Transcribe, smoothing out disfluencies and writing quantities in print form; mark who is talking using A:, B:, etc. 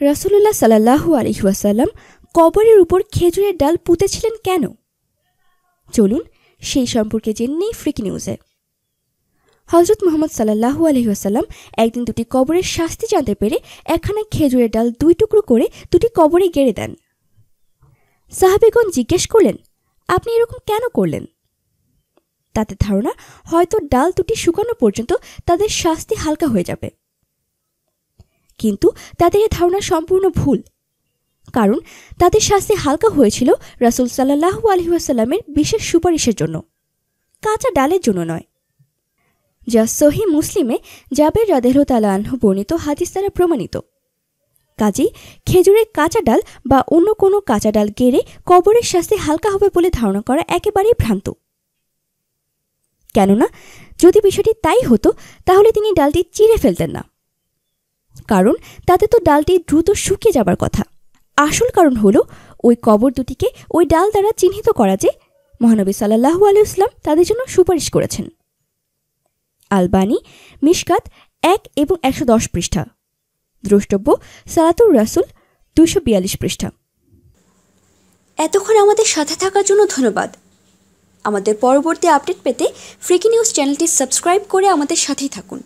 A: রাসূলুল্লাহ সাল্লাল্লাহু আলাইহি ওয়াসাল্লাম কবরের উপর খেজুরের ডাল পুঁতেছিলেন কেন? চলুন সেই সম্পর্কে জেনে নেই ফ্রিকি নিউজে। হযরত মুহাম্মদ সাল্লাল্লাহু আলাইহি ওয়াসাল্লাম একদিন দুটি কবরের শাস্তি জানতে পেরে একখানা খেজুরের ডাল দুই টুকরো করে দুটি কবরে গেড়ে দেন। সাহাবীগণ জিজ্ঞেস করলেন, আপনি এরকম কেন করলেন? তাদের ধারণা হয়তো ডাল দুটি শুকানো পর্যন্ত তাদের শাস্তি হালকা হয়ে যাবে। কিন্তু তাদের এই ধারণা সম্পূর্ণ ভুল, কারণ তাদের শাস্তি হালকা হয়েছিল রাসূল সাল্লাল্লাহু আলাইহি ওয়াসাল্লামের বিশেষ সুপারিশের জন্য, কাঁচা ডালের জন্য নয়, যা সহিহ মুসলিমে জাবের রাদিয়াল্লাহু তাআলা আনহু বর্ণিত হাদিস দ্বারা প্রমাণিত। কাজেই খেজুরের কাঁচা ডাল বা অন্য কোনো কাঁচা ডাল গেড়ে কবরের শাস্তি হালকা হবে বলে ধারণা করা একেবারেই ভ্রান্ত। কেননা যদি বিষয়টি তাই হতো তাহলে তিনি ডালটি চিড়ে ফেলতেন না, কারণ তাতে তো ডালটি দ্রুত শুকিয়ে যাবার কথা। আসল কারণ হলো ওই কবর দুটিকে ওই ডাল দ্বারা চিহ্নিত করা যে মহানবী সাল্লাল্লাহু আলাইহি ওয়াসাল্লাম তাদের জন্য সুপারিশ করেছেন। আলবানী মিশকাত 1 এবং 110 পৃষ্ঠা, দ্রষ্টব্য সালাতুর রাসূল 242 পৃষ্ঠা।
B: এতক্ষণ আমাদের সাথে থাকার জন্য ধন্যবাদ। আমাদের পরবর্তী আপডেট পেতে ফ্রিকি নিউজ চ্যানেলটি সাবস্ক্রাইব করে আমাদের সাথেই থাকুন।